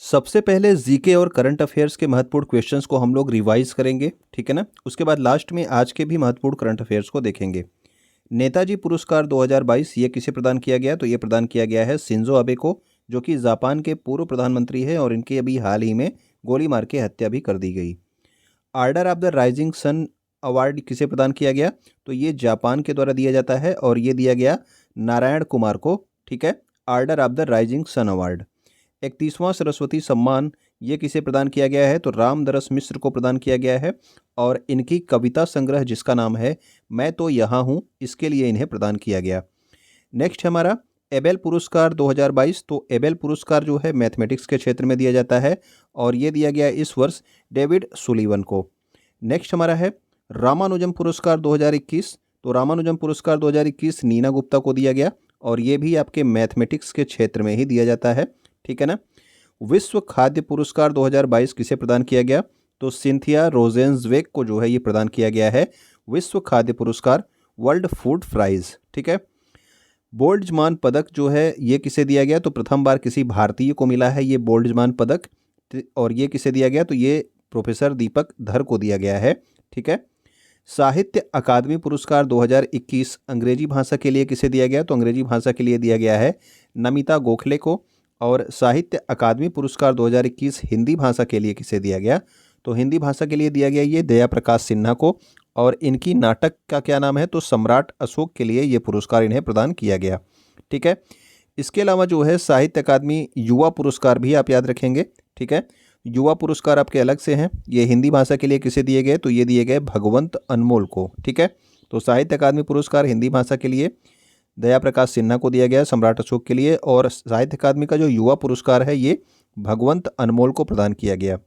सबसे पहले जीके और करंट अफेयर्स के महत्वपूर्ण क्वेश्चंस को हम लोग रिवाइज करेंगे, ठीक है ना। उसके बाद लास्ट में आज के भी महत्वपूर्ण करंट अफेयर्स को देखेंगे। नेताजी पुरस्कार 2022 ये किसे प्रदान किया गया? तो ये प्रदान किया गया है शिंजो अबे को, जो कि जापान के पूर्व प्रधानमंत्री है और इनकी अभी हाल ही में गोली मार के हत्या भी कर दी गई। Order of the rising sun award किसे प्रदान किया गया? तो ये जापान के द्वारा दिया जाता है और ये दिया गया नारायण कुमार को, ठीक है। Order of the rising sun award. 31वां सरस्वती सम्मान ये किसे प्रदान किया गया है? तो रामदरस मिश्र को प्रदान किया गया है और इनकी कविता संग्रह जिसका नाम है मैं तो यहाँ हूँ, इसके लिए इन्हें प्रदान किया गया। नेक्स्ट हमारा एबेल पुरस्कार 2022। तो एबेल पुरस्कार जो है मैथमेटिक्स के क्षेत्र में दिया जाता है और ये दिया गया इस वर्ष डेविड सुलीवन को। नेक्स्ट हमारा है रामानुजम पुरस्कार 2021। तो रामानुजम पुरस्कार 2021 नीना गुप्ता को दिया गया और ये भी आपके मैथमेटिक्स के क्षेत्र में ही दिया जाता है, ठीक है ना। विश्व खाद्य पुरस्कार 2022 किसे प्रदान किया गया? तो सिंथिया रोजेंसवेक को जो है ये प्रदान किया गया है विश्व खाद्य पुरस्कार, वर्ल्ड फूड प्राइज, ठीक है। बोल्ट्जमान पदक जो है ये किसे दिया गया? तो प्रथम बार किसी भारतीय को मिला है ये बोल्ट्जमान पदक, और ये किसे दिया गया? तो ये प्रोफेसर दीपक धर को दिया गया है, ठीक है। साहित्य अकादमी पुरस्कार 2021 अंग्रेजी भाषा के लिए किसे दिया गया? तो अंग्रेजी भाषा के लिए दिया गया है नमिता गोखले को। और साहित्य अकादमी पुरस्कार 2021 हिंदी भाषा के लिए किसे दिया गया? तो हिंदी भाषा के लिए दिया गया ये दया प्रकाश सिन्हा को और इनकी नाटक का क्या नाम है? तो सम्राट अशोक के लिए ये पुरस्कार इन्हें प्रदान किया गया, ठीक है। इसके अलावा जो है साहित्य अकादमी युवा पुरस्कार भी आप याद रखेंगे, ठीक है। युवा पुरस्कार आपके अलग से हैं। ये हिंदी भाषा के लिए किसे दिए गए? तो ये दिए गए भगवंत अनमोल को, ठीक है। तो साहित्य अकादमी पुरस्कार हिंदी भाषा के लिए दया प्रकाश सिन्हा को दिया गया सम्राट अशोक के लिए, और साहित्य अकादमी का जो युवा पुरस्कार है ये भगवंत अनमोल को प्रदान किया गया।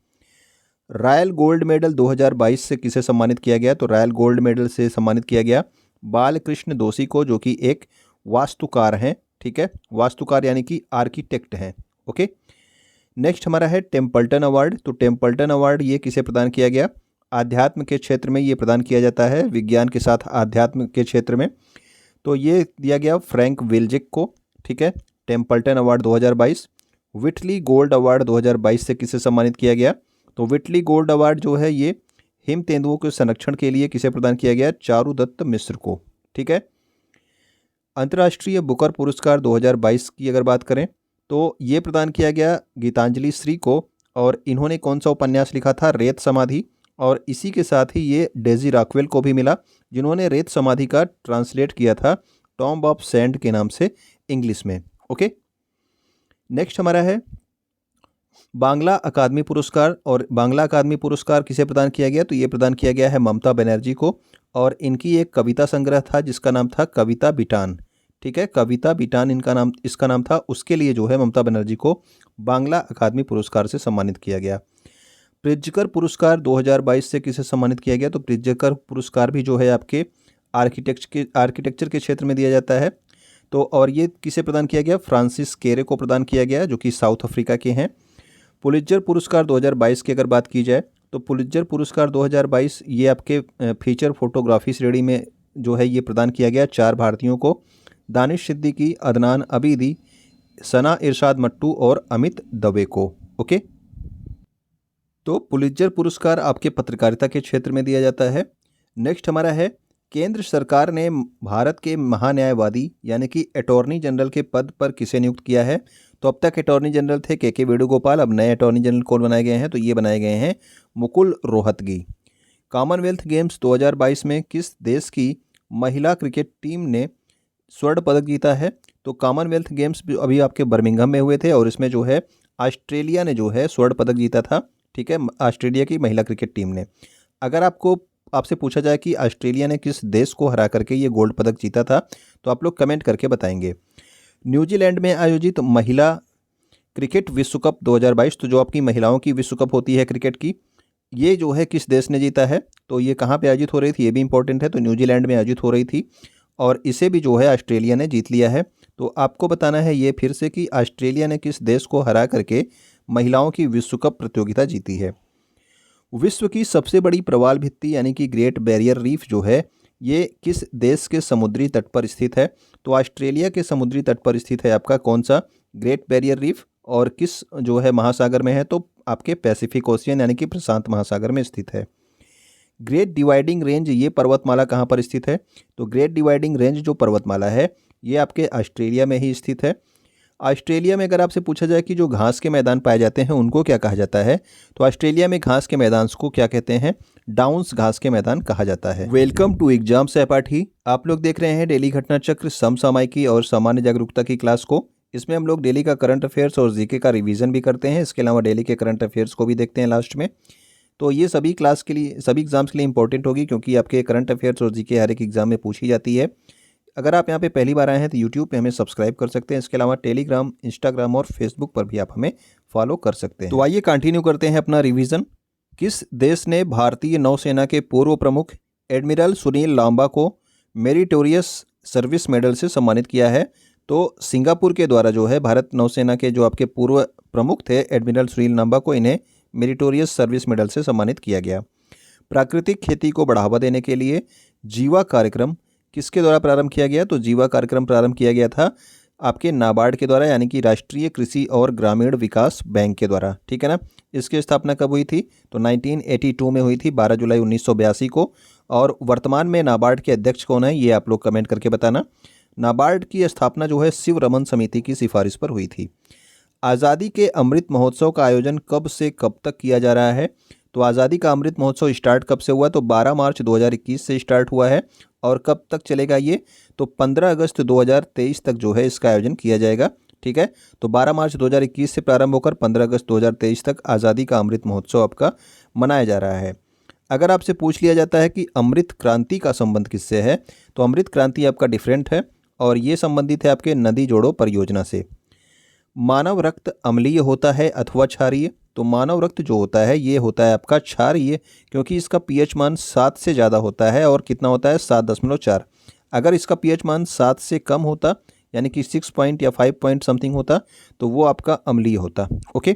रॉयल गोल्ड मेडल 2022 से किसे सम्मानित किया गया? तो रॉयल गोल्ड मेडल से सम्मानित किया गया बालकृष्ण दोषी को, जो कि एक वास्तुकार हैं, ठीक है। वास्तुकार यानी कि आर्किटेक्ट हैं, ओके। नेक्स्ट हमारा है टेम्पल्टन अवार्ड। तो टेम्पल्टन अवार्ड ये किसे प्रदान किया गया? आध्यात्म के क्षेत्र में ये प्रदान किया जाता है, विज्ञान के साथ आध्यात्म के क्षेत्र में। तो ये दिया गया फ्रैंक विल्जिक को, ठीक है। Templeton award 2022। विटली गोल्ड अवार्ड 2022 से किसे सम्मानित किया गया? तो विटली गोल्ड अवार्ड जो है ये हिम तेंदुओं के संरक्षण के लिए किसे प्रदान किया गया? चारुदत्त मिश्र को, ठीक है। अंतर्राष्ट्रीय बुकर पुरस्कार 2022 की अगर बात करें तो ये प्रदान किया गया गीतांजलि श्री को, और इन्होंने कौन सा उपन्यास लिखा था? रेत समाधि। और इसी के साथ ही ये डेजी रॉकवेल को भी मिला, जिन्होंने रेत समाधि का ट्रांसलेट किया था टॉम्ब ऑफ सैंड के नाम से इंग्लिश में, ओके। नेक्स्ट हमारा है बांग्ला अकादमी पुरस्कार। और बांग्ला अकादमी पुरस्कार किसे प्रदान किया गया? तो ये प्रदान किया गया है ममता बनर्जी को, और इनकी एक कविता संग्रह था जिसका नाम था कविता बिटान, ठीक है। कविता बिटान इसका नाम था, उसके लिए जो है ममता बनर्जी को बांग्ला अकादमी पुरस्कार से सम्मानित किया गया। प्रिज्जकर पुरस्कार 2022 से किसे सम्मानित किया गया? तो प्रिज्जकर पुरस्कार भी जो है आपके आर्किटेक्चर के क्षेत्र में दिया जाता है। तो और ये किसे प्रदान किया गया? फ्रांसिस केरे को प्रदान किया गया, जो कि साउथ अफ्रीका के हैं। पुलित्जर पुरस्कार 2022 की अगर बात की जाए तो पुलित्जर पुरस्कार 2022 ये आपके फीचर फोटोग्राफी श्रेणी में जो है ये प्रदान किया गया 4 भारतीयों को, दानिश सिद्दीकी, अदनान अबीदी, सना इरशाद मट्टू और अमित दवे को, ओके। तो पुलित्जर पुरस्कार आपके पत्रकारिता के क्षेत्र में दिया जाता है। नेक्स्ट हमारा है केंद्र सरकार ने भारत के महान्यायवादी यानी कि अटॉर्नी जनरल के पद पर किसे नियुक्त किया है? तो अब तक अटॉर्नी जनरल थे के वेणुगोपाल, अब नए अटॉर्नी जनरल कौन बनाए गए हैं? तो ये बनाए गए हैं मुकुल रोहतगी। कॉमनवेल्थ गेम्स 2022 में किस देश की महिला क्रिकेट टीम ने स्वर्ण पदक जीता है? तो कॉमनवेल्थ गेम्स अभी आपके बर्मिंघम में हुए थे और इसमें जो है ऑस्ट्रेलिया ने जो है स्वर्ण पदक जीता था, ठीक है। ऑस्ट्रेलिया की महिला क्रिकेट टीम ने। अगर आपसे पूछा जाए कि ऑस्ट्रेलिया ने किस देश को हरा करके ये गोल्ड पदक जीता था, तो आप लोग कमेंट करके बताएंगे। न्यूजीलैंड में आयोजित महिला क्रिकेट विश्व कप 2022, तो जो आपकी महिलाओं की विश्व कप होती है क्रिकेट की, ये जो है किस देश ने जीता है? तो ये कहाँ पे आयोजित हो रही थी, ये भी इंपॉर्टेंट है। तो न्यूजीलैंड में आयोजित हो रही थी और इसे भी जो है ऑस्ट्रेलिया ने जीत लिया है। तो आपको बताना है ये फिर से कि ऑस्ट्रेलिया ने किस देश को हरा करके महिलाओं की विश्व कप प्रतियोगिता जीती है। विश्व की सबसे बड़ी प्रवाल भित्ति यानी कि ग्रेट बैरियर रीफ जो है ये किस देश के समुद्री तट पर स्थित है? तो ऑस्ट्रेलिया के समुद्री तट पर स्थित है आपका कौन सा? Great barrier reef. और किस जो है महासागर में है, तो आपके पैसिफिक ओशियन यानी कि प्रशांत महासागर में स्थित है। ग्रेट डिवाइडिंग रेंज ये पर्वतमाला कहाँ पर स्थित है, तो ग्रेट डिवाइडिंग रेंज जो पर्वतमाला है ये आपके ऑस्ट्रेलिया में ही स्थित है। ऑस्ट्रेलिया में अगर आपसे पूछा जाए कि जो घास के मैदान पाए जाते हैं उनको क्या कहा जाता है, तो ऑस्ट्रेलिया में घास के मैदान को क्या कहते हैं, डाउन्स घास के मैदान कहा जाता है। वेलकम टू एग्जाम सहपाठी। आप लोग देख रहे हैं डेली घटना चक्र समसामयिकी और सामान्य जागरूकता की क्लास को। इसमें हम लोग डेली का करंट अफेयर्स और जीके का रिवीजन भी करते हैं। इसके अलावा डेली के करंट अफेयर्स को भी देखते हैं लास्ट में। तो ये सभी क्लास के लिए, सभी एग्जाम्स के लिए इंपॉर्टेंट होगी, क्योंकि आपके करंट अफेयर्स और जीके हर एक एग्जाम में पूछी जाती है। अगर आप यहाँ पे पहली बार आए हैं तो यूट्यूब पे हमें सब्सक्राइब कर सकते हैं। इसके अलावा टेलीग्राम, इंस्टाग्राम और फेसबुक पर भी आप हमें फॉलो कर सकते हैं। तो आइए कंटिन्यू करते हैं अपना रिवीजन। किस देश ने भारतीय नौसेना के पूर्व प्रमुख एडमिरल सुनील लांबा को मेरिटोरियस सर्विस मेडल से सम्मानित किया है, तो सिंगापुर के द्वारा जो है भारत नौसेना के जो आपके पूर्व प्रमुख थे एडमिरल सुनील लांबा को इन्हें मेरिटोरियस सर्विस मेडल से सम्मानित किया गया। प्राकृतिक खेती को बढ़ावा देने के लिए जीवा कार्यक्रम किसके द्वारा प्रारंभ किया गया, तो जीवा कार्यक्रम प्रारंभ किया गया था आपके नाबार्ड के द्वारा, यानी कि राष्ट्रीय कृषि और ग्रामीण विकास बैंक के द्वारा। ठीक है ना। इसकी स्थापना कब हुई थी, तो 1982 में हुई थी, 12 जुलाई 1982 को। और वर्तमान में नाबार्ड के अध्यक्ष कौन है, ये आप लोग कमेंट करके बताना। नाबार्ड की स्थापना जो है शिव रमन समिति की सिफारिश पर हुई थी। आज़ादी के अमृत महोत्सव का आयोजन कब से कब तक किया जा रहा है, तो आज़ादी का अमृत महोत्सव स्टार्ट कब से हुआ, तो 12 मार्च 2021 से स्टार्ट हुआ है। और कब तक चलेगा ये, तो 15 अगस्त 2023 तक जो है इसका आयोजन किया जाएगा। ठीक है। तो 12 मार्च 2021 से प्रारंभ होकर 15 अगस्त 2023 तक आज़ादी का अमृत महोत्सव आपका मनाया जा रहा है। अगर आपसे पूछ लिया जाता है कि अमृत क्रांति का संबंध किससे है, तो अमृत क्रांति आपका डिफरेंट है और ये संबंधित है आपके नदी जोड़ो परियोजना से। मानव रक्त अम्लीय होता है अथवा क्षारीय, तो मानव रक्त जो होता है ये होता है आपका क्षारीय, क्योंकि इसका पीएच मान 7 से ज़्यादा होता है। और कितना होता है, 7.4। अगर इसका पीएच मान 7 से कम होता, यानी कि 6 पॉइंट या 5 पॉइंट समथिंग होता, तो वो आपका अम्लीय होता। ओके।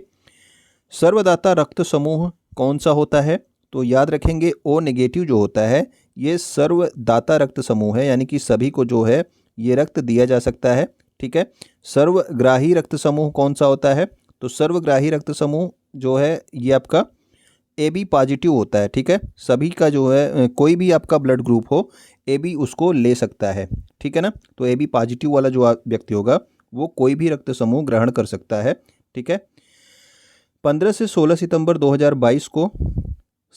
सर्वदाता रक्त समूह कौन सा होता है, तो याद रखेंगे ओ नेगेटिव जो होता है ये सर्वदाता रक्त समूह है, यानी कि सभी को जो है ये रक्त दिया जा सकता है। ठीक है। सर्वग्राही रक्त समूह कौन सा होता है, तो सर्वग्राही रक्त समूह जो है ये आपका AB पॉजिटिव होता है। ठीक है। सभी का जो है कोई भी आपका ब्लड ग्रुप हो AB उसको ले सकता है। ठीक है ना। तो AB पॉजिटिव वाला जो व्यक्ति होगा वो कोई भी रक्त समूह ग्रहण कर सकता है। ठीक है। 15 से 16 सितंबर 2022 को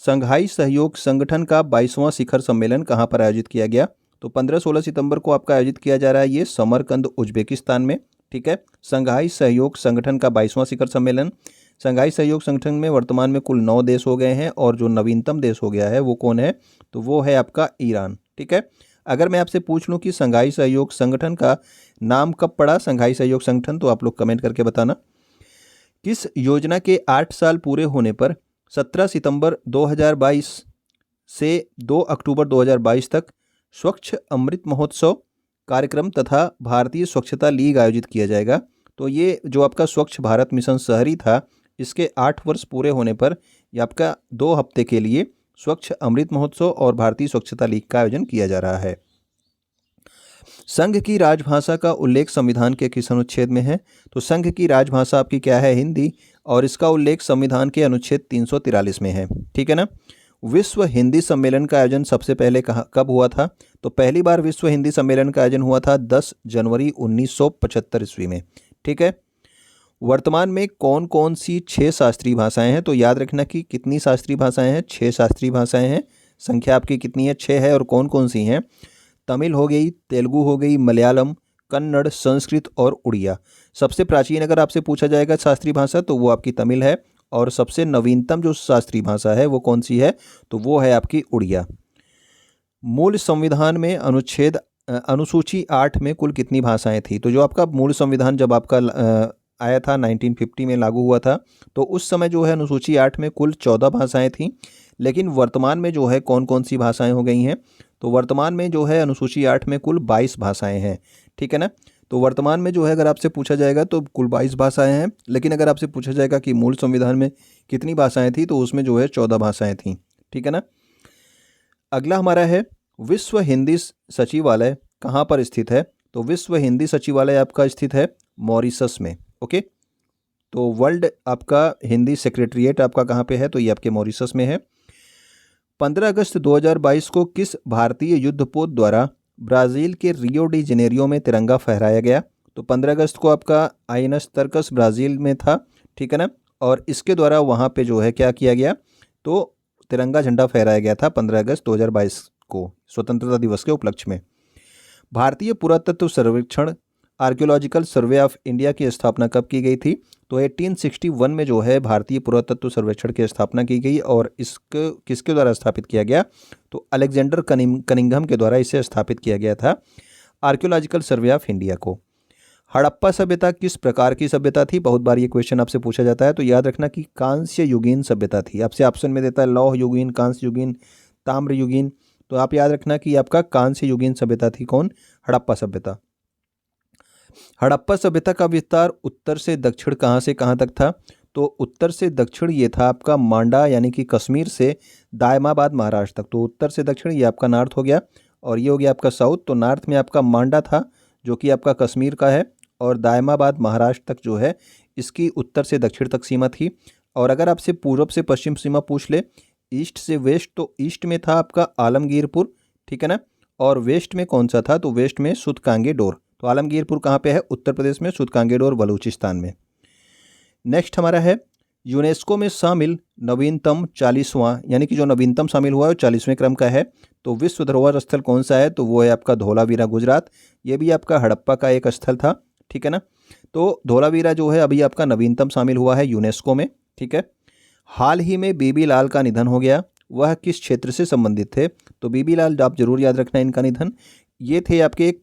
संघाई सहयोग संगठन का 22वां शिखर सम्मेलन कहाँ पर आयोजित किया गया, तो 15-16 सितंबर को आपका आयोजित किया जा रहा है ये समरकंद उज्बेकिस्तान में। ठीक है। संघाई सहयोग संगठन का 22वां शिखर सम्मेलन। संघाई सहयोग संगठन में वर्तमान में कुल 9 देश हो गए हैं और जो नवीनतम देश हो गया है वो कौन है, तो वो है आपका ईरान। ठीक है। अगर मैं आपसे पूछ लूँ कि संघाई सहयोग संगठन का नाम कब पड़ा, संघाई सहयोग संगठन, तो आप लोग कमेंट करके बताना। किस योजना के 8 साल पूरे होने पर 17 सितंबर 2022 से 2 अक्टूबर 2022 तक स्वच्छ अमृत महोत्सव कार्यक्रम तथा भारतीय स्वच्छता लीग आयोजित किया जाएगा, तो ये जो आपका स्वच्छ भारत मिशन शहरी था इसके 8 वर्ष पूरे होने पर ये आपका 2 हफ्ते के लिए स्वच्छ अमृत महोत्सव और भारतीय स्वच्छता लीग का आयोजन किया जा रहा है। संघ की राजभाषा का उल्लेख संविधान के किस अनुच्छेद में है, तो संघ की राजभाषा आपकी क्या है, हिंदी, और इसका उल्लेख संविधान के अनुच्छेद 343 में है। ठीक है ना। विश्व हिंदी सम्मेलन का आयोजन सबसे पहले कब हुआ था, तो पहली बार विश्व हिंदी सम्मेलन का आयोजन हुआ था 10 जनवरी 1975 ईस्वी में। ठीक है। वर्तमान में कौन कौन सी 6 शास्त्रीय भाषाएं हैं, तो याद रखना कि कितनी शास्त्रीय भाषाएं हैं, 6 शास्त्रीय भाषाएं हैं। संख्या आपकी कितनी है, 6 है। और कौन कौन सी हैं, तमिल हो गई, तेलुगु हो गई, मलयालम, कन्नड़, संस्कृत और उड़िया। सबसे प्राचीन अगर आपसे पूछा जाएगा शास्त्रीय भाषा तो वो आपकी तमिल है, और सबसे नवीनतम जो शास्त्रीय भाषा है वो कौन सी है, तो वो है आपकी उड़िया। मूल संविधान में अनुसूची 8 में कुल कितनी भाषाएं थी, तो जो आपका मूल संविधान जब आपका आया था 1950 में लागू हुआ था, तो उस समय जो है अनुसूची 8 में कुल 14 भाषाएं थीं। लेकिन वर्तमान में जो है कौन कौन सी भाषाएं हो गई हैं, तो वर्तमान में जो है अनुसूची 8 में कुल 22 भाषाएं हैं। ठीक है ना। तो वर्तमान में जो है अगर आपसे पूछा जाएगा तो कुल 22 भाषाएं हैं, लेकिन अगर आपसे पूछा जाएगा कि मूल संविधान में कितनी भाषाएं थी, तो उसमें जो है 14 भाषाएं थीं। ठीक है ना। अगला हमारा है विश्व हिंदी सचिवालय कहाँ पर स्थित है, तो विश्व हिंदी सचिवालय आपका स्थित है मॉरिशस में। ओके। तो वर्ल्ड आपका हिंदी सेक्रेटरीट आपका कहाँ पे है, तो ये आपके मॉरिशस में है। 15 अगस्त 2022 को किस भारतीय युद्धपोत द्वारा ब्राज़ील के रियो डी जेनेरियो में तिरंगा फहराया गया? तो 15 अगस्त को आपका आइनस तर्कस ब्राज़ील में था, ठीक है ना, और इसके द्वारा वहाँ पे जो है क्या किया गया, तो तिरंगा झंडा फहराया गया था 15 अगस्त 2022 को स्वतंत्रता दिवस के उपलक्ष्य में। भारतीय पुरातत्व सर्वेक्षण आर्कियोलॉजिकल सर्वे ऑफ इंडिया की स्थापना कब की गई थी? तो 1861 में जो है भारतीय पुरातत्व सर्वेक्षण की स्थापना की गई, और इसको किसके द्वारा स्थापित किया गया? तो अलेक्जेंडर कनिंघम के द्वारा इसे स्थापित किया गया था, आर्कियोलॉजिकल सर्वे ऑफ इंडिया को। हड़प्पा सभ्यता किस प्रकार की सभ्यता थी? बहुत बार ये क्वेश्चन आपसे पूछा जाता है, तो याद रखना कि कांस्य युगीन सभ्यता थी। आपसे ऑप्शन में देता है लौह युगीन, कांस्य युगीन, ताम्र युगीन, तो आप याद रखना कि आपका कांस्य युगीन सभ्यता थी कौन? हड़प्पा सभ्यता। हड़प्पा सभ्यता का विस्तार उत्तर से दक्षिण कहाँ से कहाँ तक था? तो उत्तर से दक्षिण ये था आपका मांडा यानी कि कश्मीर से दायमाबाद महाराष्ट्र तक। तो उत्तर से दक्षिण ये आपका नॉर्थ हो गया, और ये हो गया आपका साउथ। तो नॉर्थ में आपका मांडा था जो कि आपका कश्मीर का है, और दायमाबाद महाराष्ट्र तक जो है इसकी उत्तर से दक्षिण तक सीमा थी। और अगर आपसे पूर्व से पश्चिम सीमा पूछ ले, ईस्ट से वेस्ट, तो ईस्ट में था आपका आलमगीरपुर, ठीक है ना, और वेस्ट में कौन सा था? तो वेस्ट में सुतकांगेडोर। तो आलमगीरपुर कहाँ पे है? उत्तर प्रदेश में, सुतकांगेडोर बलूचिस्तान में। नेक्स्ट हमारा है यूनेस्को में शामिल नवीनतम 40वां, यानी कि जो नवीनतम शामिल हुआ है वो 40वें क्रम का है। तो विश्व धरोहर स्थल कौन सा है? तो वो है आपका धोलावीरा गुजरात। ये भी आपका हड़प्पा का एक स्थल था, ठीक है ना। तो धोलावीरा जो है अभी आपका नवीनतम शामिल हुआ है यूनेस्को में, ठीक है। हाल ही में बीबी लाल का निधन हो गया, वह किस क्षेत्र से संबंधित थे? तो बीबी लाल आप जरूर याद रखना इनका निधन। ये थे आपके एक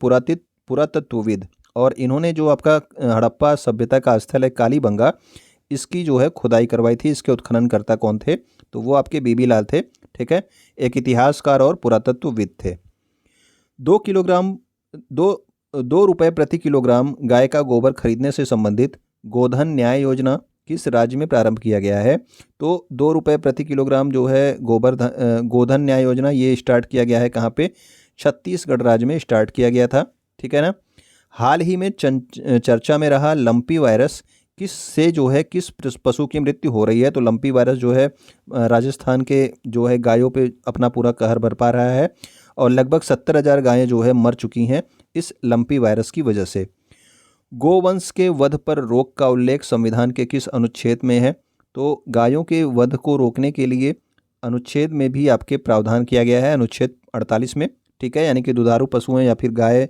पुरातत्वविद, और इन्होंने जो आपका हड़प्पा सभ्यता का स्थल है कालीबंगा, इसकी जो है खुदाई करवाई थी। इसके उत्खननकर्ता कौन थे? तो वो आपके बीबी लाल थे, ठीक है। एक इतिहासकार और पुरातत्वविद थे। 2 रुपये प्रति किलोग्राम गाय का गोबर खरीदने से संबंधित गोधन न्याय योजना किस राज्य में प्रारंभ किया गया है? तो 2 रुपये प्रति किलोग्राम जो है गोधन न्याय योजना ये स्टार्ट किया गया है कहाँ पे? छत्तीसगढ़ राज्य में स्टार्ट किया गया था, ठीक है ना। हाल ही में चर्चा में रहा लंपी वायरस किस से जो है किस पशु की मृत्यु हो रही है? तो लंपी वायरस जो है राजस्थान के जो है गायों पे अपना पूरा कहर बरपा रहा है, और लगभग 70,000 गायें जो है मर चुकी हैं इस लंपी वायरस की वजह से। गोवंश के वध पर रोक का उल्लेख संविधान के किस अनुच्छेद में है? तो गायों के वध को रोकने के लिए अनुच्छेद में भी आपके प्रावधान किया गया है, अनुच्छेद 48 में, ठीक है। यानी कि दुधारू पशुएं या फिर गाय,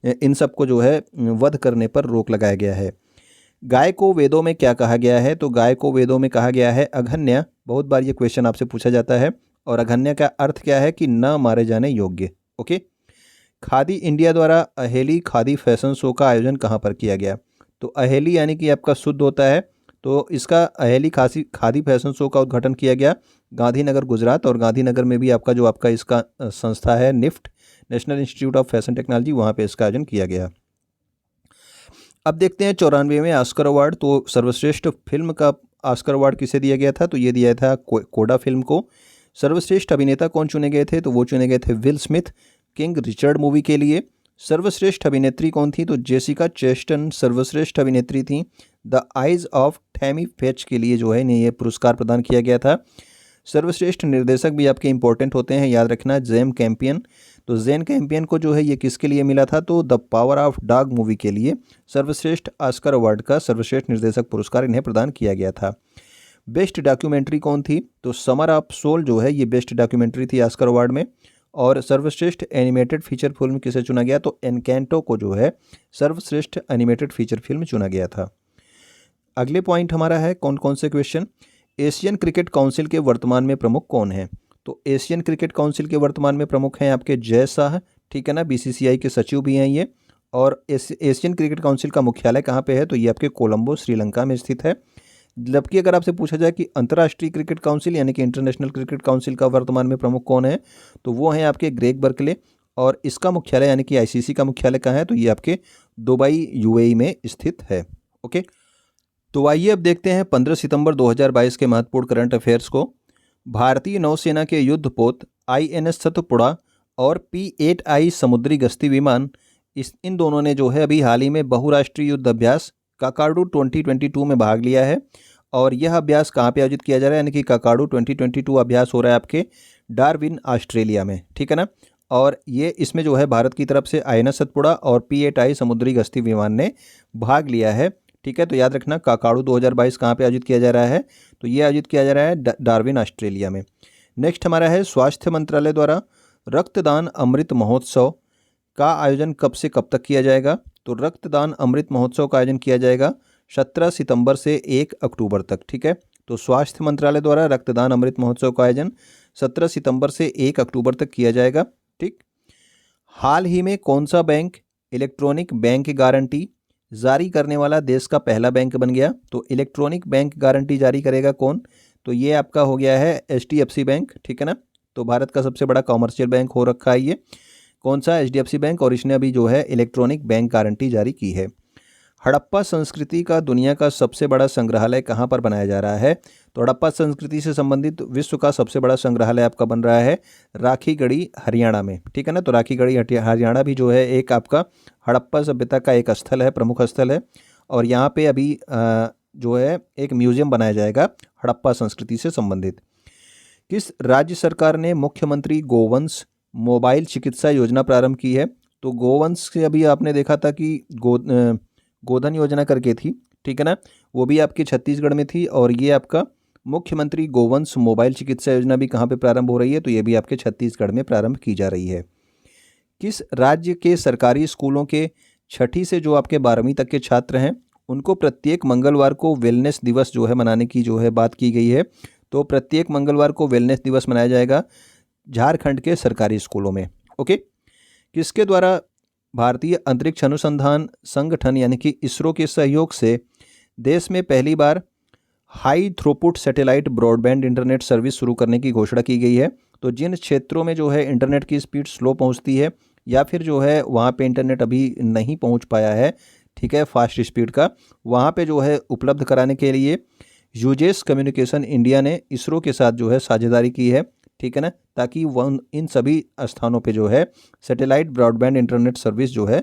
इन सबको जो है वध करने पर रोक लगाया गया है। गाय को वेदों में क्या कहा गया है? तो गाय को वेदों में कहा गया है अघन्य। बहुत बार ये क्वेश्चन आपसे पूछा जाता है, और अघन्य का अर्थ क्या है? कि न मारे जाने योग्य। ओके। खादी इंडिया द्वारा अहेली खादी फैशन शो का आयोजन कहाँ पर किया गया? तो अहेली यानी कि आपका शुद्ध होता है, तो इसका अहेली खादी फैशन शो का उद्घाटन किया गया गांधीनगर गुजरात, और गांधीनगर में भी आपका जो आपका इसका संस्था है NIFT, national institute of fashion technology, वहाँ पे इसका आयोजन किया गया। अब देखते हैं 94वें ऑस्कर अवार्ड। तो सर्वश्रेष्ठ फिल्म का ऑस्कर अवार्ड किसे दिया गया था? तो ये दिया था कोडा फिल्म को। सर्वश्रेष्ठ अभिनेता कौन चुने गए थे? तो वो चुने गए थे will Smith king Richard movie के लिए। सर्वश्रेष्ठ अभिनेत्री कौन थी? तो जेसिका चेस्टन सर्वश्रेष्ठ अभिनेत्री थी। द आइज ऑफ थैमी फेच के लिए जो है इन्हें ये पुरस्कार प्रदान किया गया था। सर्वश्रेष्ठ निर्देशक भी आपके इंपॉर्टेंट होते हैं, याद रखना, जेन कैंपियन। तो जेन कैंपियन को जो है ये किसके लिए मिला था? तो the power of dog movie के लिए सर्वश्रेष्ठ ऑस्कर अवार्ड का सर्वश्रेष्ठ निर्देशक पुरस्कार इन्हें प्रदान किया गया था। बेस्ट डॉक्यूमेंट्री कौन थी? तो समर ऑफ सोल जो है ये बेस्ट डॉक्यूमेंट्री थी ऑस्कर अवार्ड में। और सर्वश्रेष्ठ एनिमेटेड फीचर फिल्म किसे चुना गया? तो एनकैंटो को जो है सर्वश्रेष्ठ एनिमेटेड फीचर फिल्म चुना गया था। अगले पॉइंट हमारा है कौन कौन से क्वेश्चन। एशियन क्रिकेट काउंसिल के वर्तमान में प्रमुख कौन है? तो एशियन क्रिकेट काउंसिल के वर्तमान में प्रमुख हैं आपके जय शाह, ठीक है ना, बीसीसीआई के सचिव भी हैं ये। और एशियन क्रिकेट काउंसिल का मुख्यालय कहाँ पे है? तो ये आपके कोलंबो श्रीलंका में स्थित है। जबकि अगर आपसे पूछा जाए कि अंतर्राष्ट्रीय क्रिकेट काउंसिल यानी कि इंटरनेशनल क्रिकेट काउंसिल का वर्तमान में प्रमुख कौन है, तो वो हैं आपके ग्रेग बर्कले, और इसका मुख्यालय यानी कि आईसीसी का मुख्यालय कहाँ है? तो ये आपके दुबई यूएई में स्थित है। ओके, तो आइए अब देखते हैं 15 सितंबर 2022 के महत्वपूर्ण करंट अफेयर्स को। भारतीय नौसेना के युद्धपोत INS सतपुड़ा और P-8I समुद्री गश्ती विमान, इन दोनों ने जो है अभी हाल ही में बहुराष्ट्रीय युद्ध अभ्यास काकाडू 2022 में भाग लिया है। और यह अभ्यास कहाँ पे आयोजित किया जा रहा है, यानी कि काकाडू 2022 अभ्यास हो रहा है आपके डार्विन ऑस्ट्रेलिया में, ठीक है ना। और ये इसमें जो है भारत की तरफ से INS सतपुड़ा और P8I समुद्री गश्ती विमान ने भाग लिया है, ठीक है। तो याद रखना काकाडू 2022 कहाँ पे आयोजित किया जा रहा है, तो ये आयोजित किया जा रहा है डार्विन ऑस्ट्रेलिया में। नेक्स्ट हमारा है स्वास्थ्य मंत्रालय द्वारा रक्तदान अमृत महोत्सव का आयोजन कब से कब तक किया जाएगा, तो रक्तदान अमृत महोत्सव का आयोजन किया जाएगा 17 सितंबर से 1 अक्टूबर तक, ठीक है। तो स्वास्थ्य मंत्रालय द्वारा रक्तदान अमृत महोत्सव का आयोजन 17 सितंबर से 1 अक्टूबर तक किया जाएगा, ठीक। हाल ही में कौन सा बैंक इलेक्ट्रॉनिक बैंक गारंटी जारी करने वाला देश का पहला बैंक बन गया, तो इलेक्ट्रॉनिक बैंक गारंटी जारी करेगा कौन, तो ये आपका हो गया है HDFC बैंक, ठीक है ना। तो भारत का सबसे बड़ा कॉमर्शियल बैंक हो रखा है ये, कौन सा, HDFC बैंक, और इसने अभी जो है इलेक्ट्रॉनिक बैंक गारंटी जारी की है। हड़प्पा संस्कृति का दुनिया का सबसे बड़ा संग्रहालय कहाँ पर बनाया जा रहा है, तो हड़प्पा संस्कृति से संबंधित विश्व का सबसे बड़ा संग्रहालय आपका बन रहा है राखीगढ़ी हरियाणा में, ठीक है ना। तो राखीगढ़ी हरियाणा भी जो है एक आपका हड़प्पा सभ्यता का एक स्थल है, प्रमुख स्थल है। और यहाँ पे अभी जो है एक म्यूजियम बनाया जाएगा हड़प्पा संस्कृति से संबंधित। किस राज्य सरकार ने मुख्यमंत्री गोवंश मोबाइल चिकित्सा योजना प्रारंभ की है, तो गोवंश से अभी आपने देखा था कि गोधन योजना करके थी, ठीक है ना, वो भी आपके छत्तीसगढ़ में थी। और ये आपका मुख्यमंत्री गोवंश मोबाइल चिकित्सा योजना भी कहाँ पे प्रारंभ हो रही है, तो ये भी आपके छत्तीसगढ़ में प्रारंभ की जा रही है। किस राज्य के सरकारी स्कूलों के 6ठी से जो आपके 12वीं तक के छात्र हैं उनको प्रत्येक मंगलवार को वेलनेस दिवस जो है मनाने की जो है बात की गई है, तो प्रत्येक मंगलवार को वेलनेस दिवस मनाया जाएगा झारखंड के सरकारी स्कूलों में, ओके। किसके द्वारा भारतीय अंतरिक्ष अनुसंधान संगठन यानी कि इसरो के सहयोग से देश में पहली बार high throughput satellite broadband internet service शुरू करने की घोषणा की गई है, तो जिन क्षेत्रों में जो है इंटरनेट की स्पीड स्लो पहुंचती है या फिर जो है वहाँ पे इंटरनेट अभी नहीं पहुंच पाया है, ठीक है, फास्ट स्पीड का, वहाँ पे जो है उपलब्ध कराने के लिए यूजेस कम्युनिकेशन इंडिया ने इसरो के साथ जो है साझेदारी की है, ठीक है ना, ताकि वह इन सभी स्थानों पे जो है सैटेलाइट ब्रॉडबैंड इंटरनेट सर्विस जो है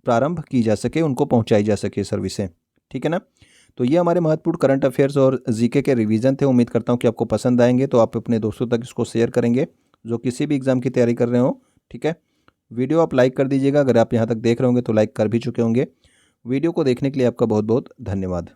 प्रारंभ की जा सके, उनको पहुंचाई जा सके सर्विसें, ठीक है ना। तो ये हमारे महत्वपूर्ण करंट अफेयर्स और जीके के रिवीजन थे। उम्मीद करता हूँ कि आपको पसंद आएंगे, तो आप अपने दोस्तों तक इसको शेयर करेंगे जो किसी भी एग्ज़ाम की तैयारी कर रहे हो, ठीक है। वीडियो आप लाइक कर दीजिएगा, अगर आप यहाँ तक देख रहे होंगे तो लाइक कर भी चुके होंगे। वीडियो को देखने के लिए आपका बहुत बहुत धन्यवाद।